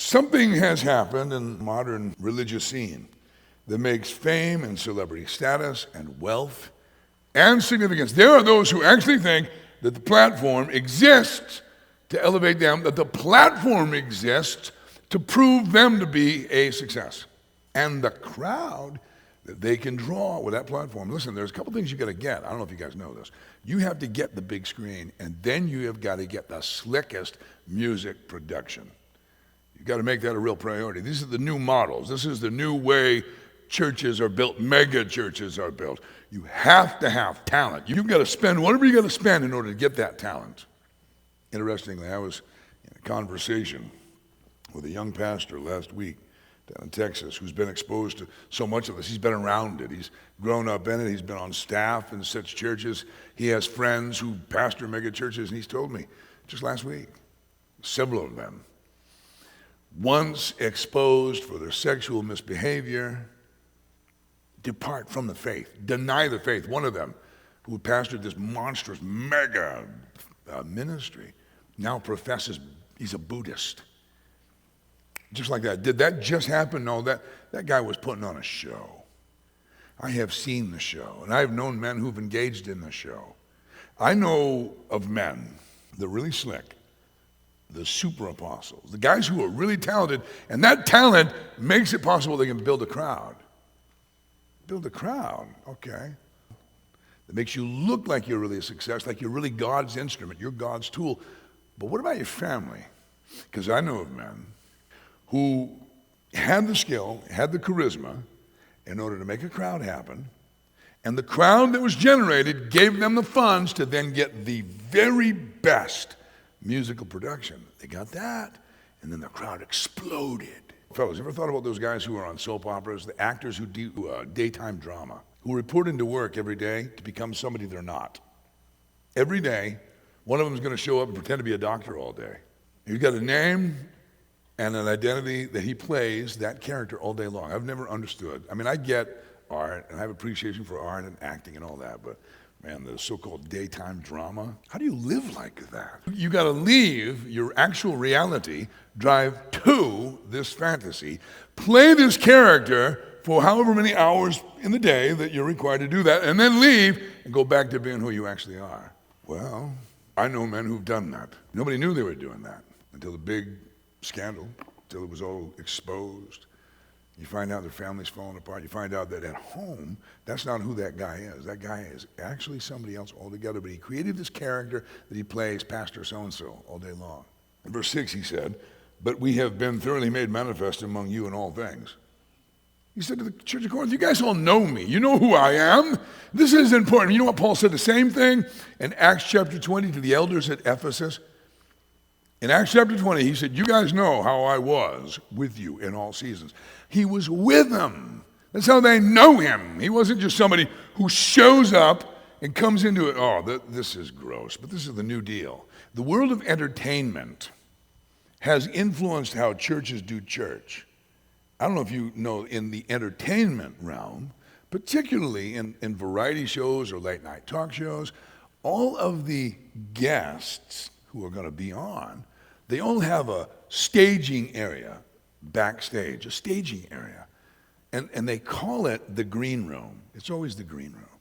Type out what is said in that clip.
Something has happened in the modern religious scene that makes fame and celebrity status and wealth and significance. There are those who actually think that the platform exists to elevate them, that the platform exists to prove them to be a success. And the crowd that they can draw with that platform. Listen, there's a couple things you got to get. I don't know if you guys know this. You have to get the big screen, and then you have got to get the slickest music production. You've got to make that a real priority. These are the new models. This is the new way churches are built, mega churches are built. You have to have talent. You've got to spend whatever you got to spend in order to get that talent. Interestingly, I was in a conversation with a young pastor last week down in Texas who's been exposed to so much of this. He's been around it. He's grown up in it. He's been on staff in such churches. He has friends who pastor mega churches, and he's told me just last week, several of them, once exposed for their sexual misbehavior, depart from the faith, deny the faith. One of them, who pastored this monstrous mega ministry, now professes he's a Buddhist. Just like that. Did that just happen? No, that guy was putting on a show. I have seen the show, and I have known men who've engaged in the show. I know of men, the really slick, the super apostles, the guys who are really talented, and that talent makes it possible they can build a crowd. Build a crowd, okay. That makes you look like you're really a success, like you're really God's instrument, you're God's tool. But what about your family? Because I know of men who had the skill, had the charisma in order to make a crowd happen, and the crowd that was generated gave them the funds to then get the very best musical production. They got that, and then the crowd exploded. Fellas, ever thought about those guys who are on soap operas, the actors who do daytime drama, who report into work every day to become somebody they're not? Every day, one of them is going to show up and pretend to be a doctor all day. You've got a name and an identity that he plays that character all day long. I've never understood. I mean, I get art, and I have appreciation for art and acting and all that, but man, the so-called daytime drama, how do you live like that? You got to leave your actual reality, drive to this fantasy, play this character for however many hours in the day that you're required to do that, and then leave and go back to being who you actually are. Well, I know men who've done that. Nobody knew they were doing that until the big scandal, until it was all exposed. You find out their family's falling apart. You find out that at home, that's not who that guy is. That guy is actually somebody else altogether, but he created this character that he plays, Pastor so-and-so, all day long. In verse 6, he said, "But we have been thoroughly made manifest among you in all things." He said to the church of Corinth, you guys all know me. You know who I am. This is important. You know what Paul said the same thing in Acts chapter 20 to the elders at Ephesus? In Acts chapter 20, he said, you guys know how I was with you in all seasons. He was with them. That's how they know him. He wasn't just somebody who shows up and comes into it. Oh, this is gross, but this is the new deal. The world of entertainment has influenced how churches do church. I don't know if you know, in the entertainment realm, particularly in variety shows or late night talk shows, all of the guests who are going to be on, they all have a staging area backstage, a staging area. And they call it the green room. It's always the green room.